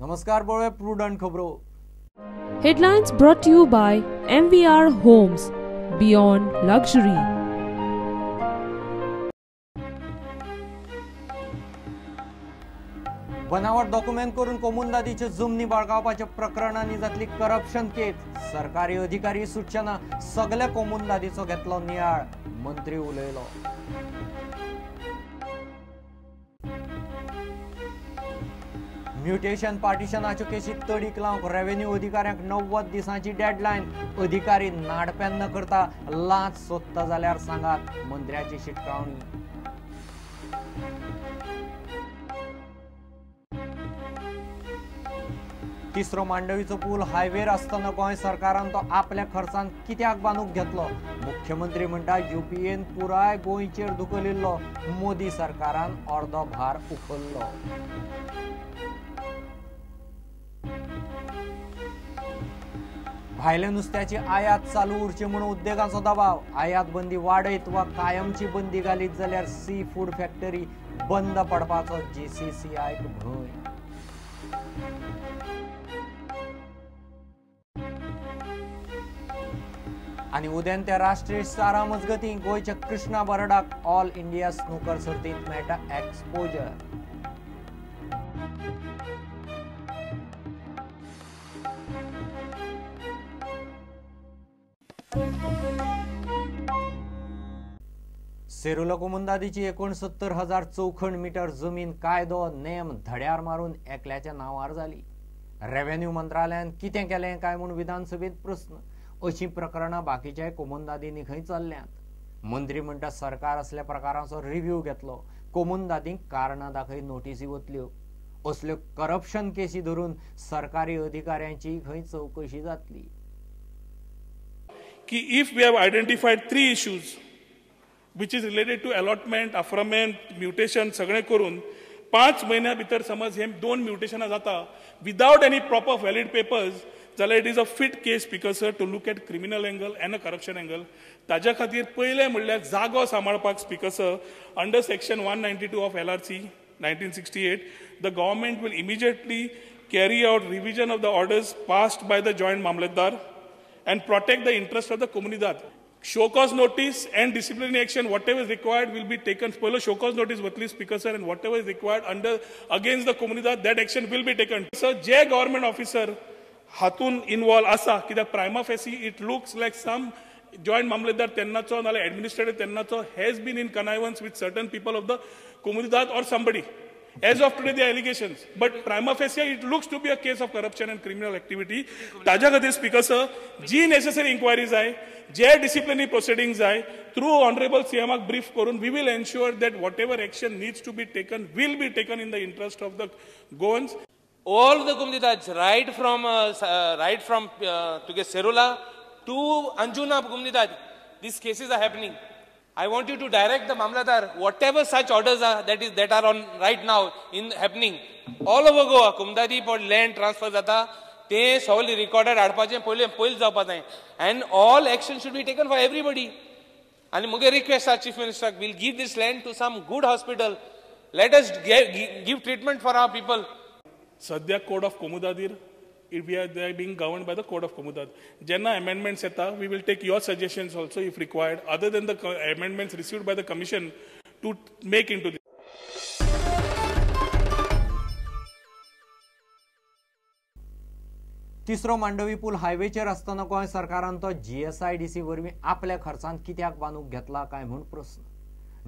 नमस्कार बोले प्रूडेंट खबरों। Headlines brought to you by MVR Homes Beyond Luxury. बनावट डॉक्युमेंट करून कोमुंदादीचे जमनी बाळगावपाच्या प्रकरणांनी जातली करप्शन केस। सरकारी अधिकारी सूचना सगळ्या कोमुंदादीचो घेतलो नियाळ, मंत्री उलयलो। म्युटेशन पार्टिशनाच्यो केसी तडीक लावंक रेव्हेन्यू अधिकाऱ्यांक 90 दिसांची डेडलायन। अधिकारी नाडप्यान न करता लाच सोदता जाल्यार सांगात, मंत्र्याची शिटकावणी। तिसरो मांडवीचो पूल हायवेर आसतना गोंय सरकारान तो आपल्या खर्चान कित्याक बांदूंक घेतलो? मुख्यमंत्री म्हणटा युपीएन पुराय गोंयचेर धुकलिल्लो, मोदी सरकारान अर्दो भार उखललो। भायल्या नुस्त्याची आयात चालू उरची म्हणून उद्देगाचो दबाव। आयात बंदी वाडयत वा कायमची बंदी घालीत जाल्यार सी फूड फॅक्टरी बंद पडपाचो जीसीसीआयक भंय। आणि उदेंत्या राष्ट्रीय शारा मजगती गोयच्या कृष्णा बरडाक ऑल इंडिया स्नूकर सर्तींत मेळटा एक्सपोजर। सेरुला कोमुंदादीची 69,000 चौखण मीटर जमीन कायदो नेम धड्यार मारून एकल्याच्या नावार जाली। रेव्हेन्यू मंत्रालयान कितें केलें काय म्हूण विधानसभेत प्रश्न। अशी प्रकरणां बाकीच्या कोमुंदादींनी खंय चल्ल्यांत। मंत्री म्हणटा सरकार असल्या प्रकारांचो रिव्ह्यू घेतलो, कोमुंदादींक कारणां दाखय नोटीसी वतल्यो। असल्यो करप्शन केसी धरून सरकारी अधिकाऱ्यांची खंय चौकशी जातली। कि if we have identified 3 issues which is related to allotment, affirmment, mutation सगळे करून 5 महिन्या भितर समज हे 2 म्युटेशनां जाता without any proper valid papers, जाल्यार it is a fit case speaker to look at criminal angle and a corruption angle. ताज्या खातीर पयलें म्हणल्यार जागो सांबाळपाक speaker under section 192 of LRC 1968 the government will immediately carry out revision of the orders passed by the joint मामलेदार and protect the interest of the comunidad. Show cause notice and disciplinary action, whatever is required, will be taken. Polo show cause notice vatli speaker sir, and whatever is required under against the comunidad, that action will be taken. So, je government officer hatun involved asa, kidak prima facie it looks like some joint mamledar tennacho nale administrative tennacho has been in connivance with certain people of the comunidad or somebody. As of today, the allegations, but prima facie it looks to be a case of corruption and criminal activity. ताज्या खातीर speaker sir, जी necessary inquiries आहे, जे disciplinary proceedings आहे, through honorable CM brief करून, we will ensure that whatever action needs to be taken will be taken in the interest of the Goans. All the comunidades, right from to get Serula to Anjuna comunidad, these cases are happening. I want you to direct the Mamladar, whatever such orders are that are on right now in happening all over Goa, Kumdadi for land transfer jata, they solely recorded adpache poil jawpa jaye, and all action should be taken for everybody. And muge request our chief minister, will give this land to some good hospital. Let us give treatment for our people. Sadhya code of Komudadir, they are being governed by the code of Komudad. Jenna amendments eta, we will take your suggestions also if required, other than the amendments received by the commission to make into this. तिसरो मांडवी पूल हायवेचेर आसतना गोंय सरकारान तो GSIDC वरवीं आपल्या खर्चान कित्याक बांदूंक घेतला काय म्हूण प्रश्न।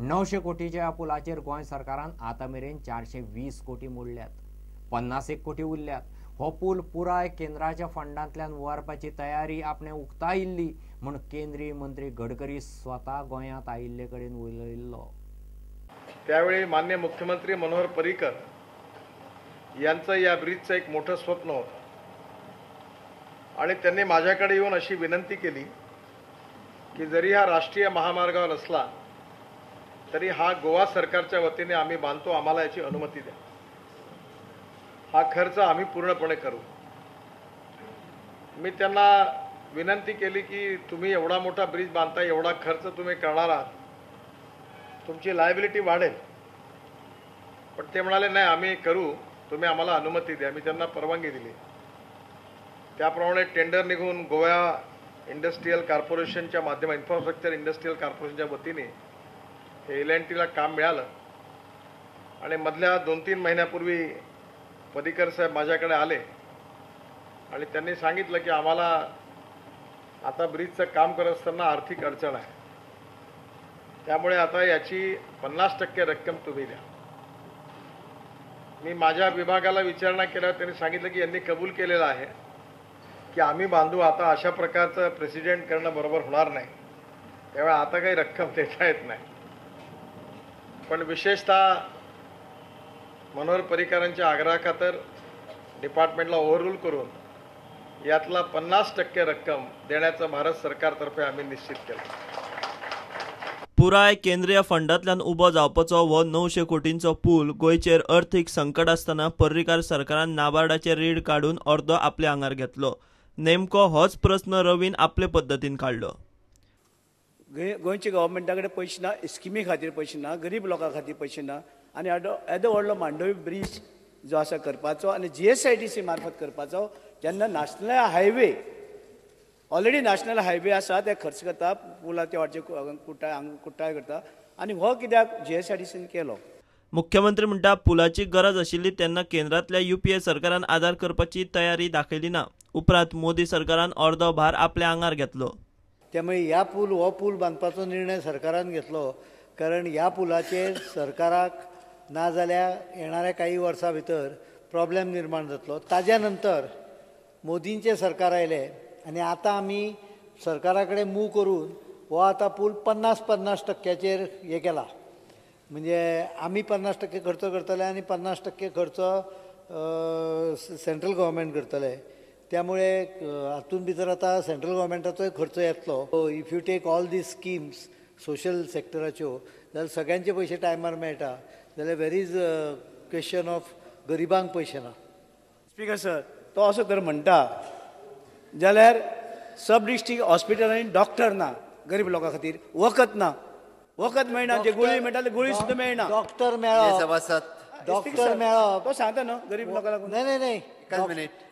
900 कोटीच्या ह्या पुलाचेर गोंय सरकारान आतां मेरेन 420 कोटी मोडल्यात, 51 कोटी उरल्यात। हो पूल पुराय केंद्राच्या फंडांतल्यान व्हरपाची तयारी आपणे उक्तायिल्ली म्हूण केंद्रीय मंत्री गडकरी स्वता गोंयांत आयिल्ले कडेन उलयल्लो। त्यावेळी माननीय मुख्यमंत्री मनोहर पर्रीकर यांचं या ब्रिजचं एक मोठं स्वप्न होतं आणि त्यांनी माझ्याकडे येऊन अशी विनंती केली की जरी हा राष्ट्रीय महामार्गावर असला तरी हा गोवा सरकारच्या वतीने आम्ही बांधतो, आम्हाला याची अनुमती द्या, हा खर्च आम्ही पूर्णपणे करू। मी त्यांना विनंती केली की तुम्ही एवढा मोठा ब्रिज बांधता, एवढा खर्च तुम्ही करणार आहात, तुमची लायबिलिटी वाढेल, पण ते म्हणाले नाही आम्ही करू, तुम्ही आम्हाला अनुमती द्या. मी त्यांना परवानगी दिली. त्याप्रमाणे टेंडर निघून गोवा इंडस्ट्रियल कॉर्पोरेशनच्या माध्यमातून इन्फ्रास्ट्रक्चर इंडस्ट्रियल कॉर्पोरेशनच्या वतीने हे L&Tला काम मिळालं आणि मधल्या 2-3 महिन्यापूर्वी पर्रिकर साहेब माझ्याकडे आले आणि त्यांनी सांगितलं की आम्हाला आता ब्रिजचं काम करत असताना आर्थिक अडचण आहे, त्यामुळे आता याची 50% रक्कम तुम्ही द्या. मी माझ्या विभागाला विचारणा केल्यावर त्यांनी सांगितलं की यांनी कबूल केलेलं आहे की आम्ही बांधू. आता अशा प्रकारचं प्रेसिडेंट करणं बरोबर होणार नाही, त्यामुळे आता काही रक्कम देता येत नाही. पण विशेषतः मनोहर पर्रिकरांच्या आग्रहाखातर डिपार्टमेंटला ओव्हररूल करून यातला 50% रक्कम देण्याचं भारत सरकारतर्फे आम्ही निश्चित केलं. पुराय केंद्रीय फंडांतल्यान उबो जावपाचो हो 900 कोटींचो पूल गोंयचेर अर्थीक संकट आसतना पर्रिकर सरकारान नाबार्डाचे रीण काडून अर्दो आपल्या आंगार घेतलो. नेमको होच प्रस्न रवीन आपले पद्दतीन काडलो. गोंयच्या गव्हर्मेंटा कडेन पयशे ना, स्किमी खातीर पयशे ना, गरीब लोकां खातीर पयशे ना आनी येदो व्हडलो मांडवी ब्रीज जो आसा करपाचो आनी GSIDC मार्फत करपाचो. जेन्ना national highway already national highway आसा ते खर्च करता, पुलाचे वाटचे कुट्टाय करता आनी हो कित्याक GSIDCन केलो. मुख्यमंत्री म्हणटा पुलाची गरज आशिल्ली तेन्ना केंद्रांतल्या UPA सरकारान आदार करपाची तयारी दाखयली ना. उपरांत मोदी सरकारान अर्दो भार आपल्या आंगार घेतलो. त्यामुळे हो पूल बांदपाचो निर्णय सरकारान घेतलो, कारण ह्या पुलाचेर सरकाराक ना जाल्यार येणाऱ्या काही वर्सां भितर प्रॉब्लेम निर्माण जातलो. ताज्या नंतर मोदींचे सरकार आयले आनी आतां आमी सरकारा कडेन मूव करून हो आतां पूल 50% हे केला. म्हणजे आमी 50% खर्च करतले आनी 50% खर्च सेंट्रल गव्हर्मेंट करतले. त्यामुळे हातूंत भितर आतां सेंट्रल गव्हर्मेंटाचोय खर्च येतलो. If you take all these schemes social सेक्टराच्यो जाल्यार सगळ्यांचे पयशे टायमार मेळटा, जाल्यार वेर इज क्वेश्चन ऑफ गरिबांक पयशे ना. स्पीकर सर, तो असो तर म्हणटा जाल्यार सब डिस्ट्रिक्ट हॉस्पिटलांनी डॉक्टर ना, गरीब लोकां खातीर वखद ना, वखद मेळना, जे गुळी मेळटा ते गुळी सुद्दां मेळना. डॉक्टर मेळप तो सांगता न्हू गरीब लोकांक. नाही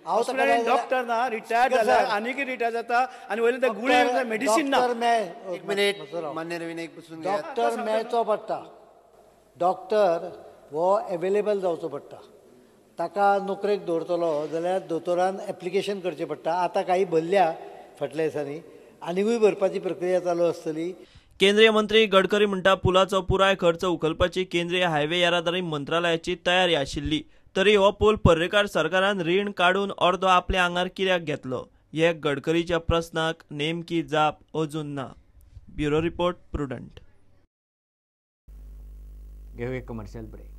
हॉस्पिटलांनी डॉक्टर ना, रिटायर जाल्यार आनीक रिटायर जाता आनी वयले ते गुळी मेडिसीन ना. डॉक्टर मेळचो पडटा. डॉक्टर हो अवेलेबल जावचो पडटा. ताका नोकरेक दवरतलो जाल्यार दोतोरान एप्लिकेशन करचें पडटा. आतां काही भरल्या फाटल्या दिसांनी, आनीकूय भरपाची प्रक्रिया चालू आसतली. केंद्रीय मंत्री गडकरी म्हणटा पुलाचो पुराय खर्च उखलपाची केंद्रीय हायवे येरादारी मंत्रालयाची तयारी आशिल्ली, तरी हो पूल पर्रिकर सरकारान रीण काडून अर्दो आपल्या आंगार कित्याक घेतलो हे गडकरीच्या प्रस्नाक नेमकी जाप अजून ना. Bureau report, prudent. घेऊ एक कमर्शियल ब्रेक.